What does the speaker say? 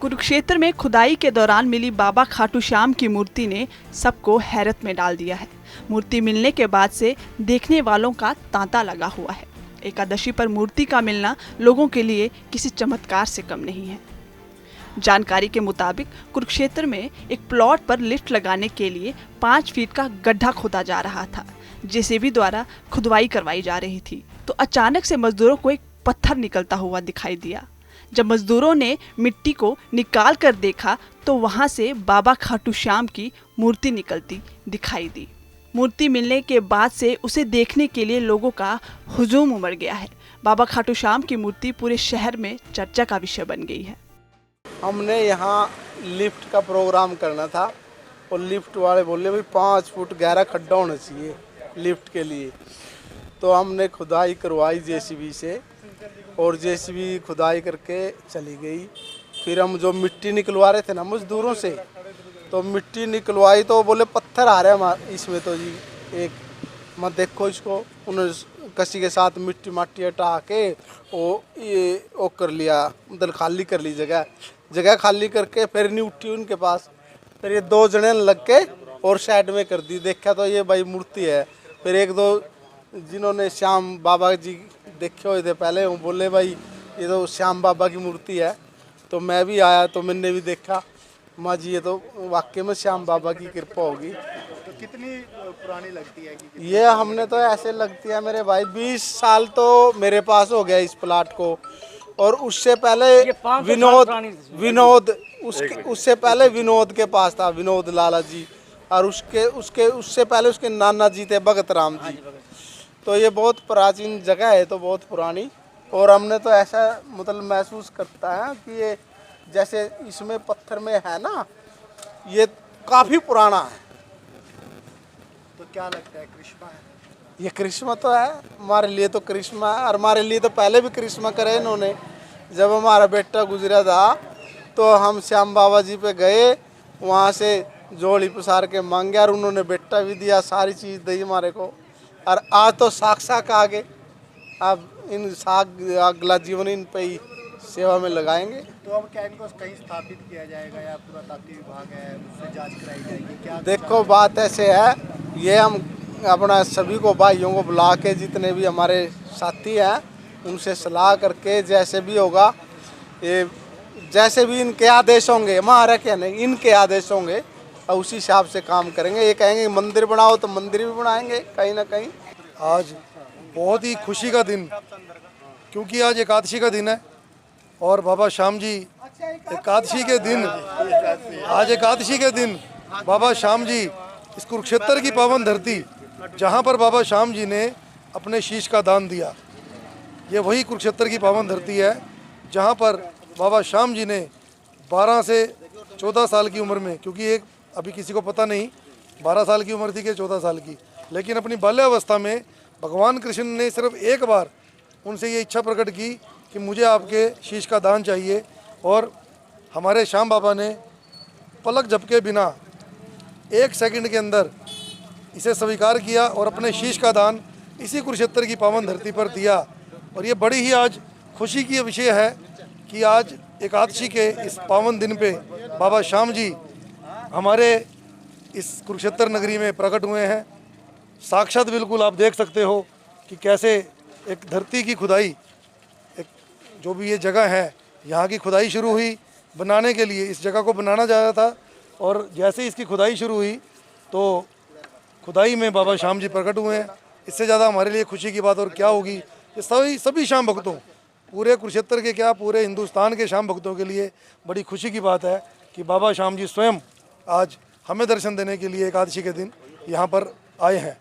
कुरुक्षेत्र में खुदाई के दौरान मिली बाबा खाटू श्याम की मूर्ति ने सबको हैरत में डाल दिया है। मूर्ति मिलने के बाद से देखने वालों का तांता लगा हुआ है। एकादशी पर मूर्ति का मिलना लोगों के लिए किसी चमत्कार से कम नहीं है। जानकारी के मुताबिक कुरुक्षेत्र में एक प्लॉट पर लिफ्ट लगाने के लिए 5 फीट का गड्ढा खोदा जा रहा था। जेसीबी द्वारा खुदवाई करवाई जा रही थी तो अचानक से मजदूरों को एक पत्थर निकलता हुआ दिखाई दिया। जब मजदूरों ने मिट्टी को निकाल कर देखा तो वहां से बाबा खाटू श्याम की मूर्ति निकलती दिखाई दी। मूर्ति मिलने के बाद से उसे देखने के लिए लोगों का हुजूम उमड़ गया है। बाबा खाटू श्याम की मूर्ति पूरे शहर में चर्चा का विषय बन गई है। हमने यहाँ लिफ्ट का प्रोग्राम करना था और लिफ्ट वाले बोले भाई 5 फुट गहरा खड्डा होना चाहिए लिफ्ट के लिए। तो हमने खुदाई करवाई जेसीबी से और जेसीबी खुदाई करके चली गई। फिर हम जो मिट्टी निकलवा रहे थे ना मजदूरों से, तो मिट्टी निकलवाई तो बोले पत्थर आ रहा है इसमें तो जी एक मत देखो इसको। उन्होंने कसी के साथ मिट्टी माटी हटा के वो कर लिया, मतलब खाली कर ली जगह खाली करके फिर नहीं उठी उनके पास। फिर ये 2 जने लग के और साइड में कर दी। देखा तो ये भाई मूर्ति है। फिर 1-2 जिन्होंने श्याम बाबा जी देखे हुए थे पहले, वो बोले भाई ये तो श्याम बाबा की मूर्ति है। तो मैं भी आया तो मैंने भी देखा, माँ जी ये तो वाकई में श्याम बाबा की कृपा होगी। तो कितनी पुरानी लगती है कि ये हमने तो ऐसे लगती है मेरे भाई 20 साल तो मेरे पास हो गया इस प्लाट को। और उससे पहले विनोद उससे पहले विनोद के पास था, विनोद लाला जी। और उससे पहले उसके नाना जी थे भगत राम जी। तो ये बहुत प्राचीन जगह है, तो बहुत पुरानी। और हमने तो ऐसा मतलब महसूस करता है कि ये जैसे इसमें पत्थर में है ना, ये काफ़ी पुराना है। तो क्या लगता है करिश्मा है? ये करिश्मा तो है, हमारे लिए तो करिश्मा है। और हमारे लिए तो पहले भी करिश्मा करे इन्होंने। जब हमारा बेटा गुजरा था तो हम श्याम बाबा जी पे गए, वहाँ से जोड़ी पसार के मांगे और उन्होंने बेटा भी दिया, सारी चीज़ दी हमारे को। और आज तो साक्षात आगे अब इन अगला जीवन इन पे ही सेवा में लगाएंगे। तो अब क्या इनको कहीं स्थापित किया जाएगा या पुरातत्व विभाग है उससे जांच कराई जाएगी क्या? देखो बात ऐसे है, ये हम अपना सभी को भाइयों को बुला के जितने भी हमारे साथी हैं उनसे सलाह करके जैसे भी होगा, ये जैसे भी इनके आदेश होंगे, हमारा क्या नहीं इनके आदेश होंगे और उसी हिसाब से काम करेंगे। ये कहेंगे मंदिर बनाओ तो मंदिर भी बनाएंगे कहीं ना कहीं। आज बहुत ही खुशी का दिन, क्योंकि आज एकादशी का दिन है और बाबा श्याम जी एकादशी के दिन बाबा श्याम जी इस कुरुक्षेत्र की पावन धरती जहाँ पर बाबा श्याम जी ने अपने शीश का दान दिया, ये वही कुरुक्षेत्र की पावन धरती है जहाँ पर बाबा श्याम जी ने 12 से 14 साल की उम्र में, क्योंकि एक अभी किसी को पता नहीं 12 साल की उम्र थी कि 14 साल की, लेकिन अपनी बाल्यावस्था में भगवान कृष्ण ने सिर्फ एक बार उनसे ये इच्छा प्रकट की कि मुझे आपके शीश का दान चाहिए। और हमारे श्याम बाबा ने पलक झपके बिना 1 सेकंड के अंदर इसे स्वीकार किया और अपने शीश का दान इसी कुरुक्षेत्र की पावन धरती पर दिया। और ये बड़ी ही आज खुशी की विषय है कि आज एकादशी के इस पावन दिन पे बाबा श्याम जी हमारे इस कुरुक्षेत्र नगरी में प्रकट हुए हैं। साक्षात बिल्कुल आप देख सकते हो कि कैसे एक धरती की खुदाई, एक जो भी ये जगह है यहाँ की खुदाई शुरू हुई बनाने के लिए, इस जगह को बनाना जा रहा था। और जैसे ही इसकी खुदाई शुरू हुई तो खुदाई में बाबा श्याम जी प्रकट हुए हैं। इससे ज़्यादा हमारे लिए खुशी की बात और क्या होगी। ये सभी श्याम भक्तों, पूरे कुरुक्षेत्र के क्या पूरे हिंदुस्तान के श्याम भक्तों के लिए बड़ी खुशी की बात है कि बाबा श्याम जी स्वयं आज हमें दर्शन देने के लिए एकादशी के दिन यहाँ पर आए हैं।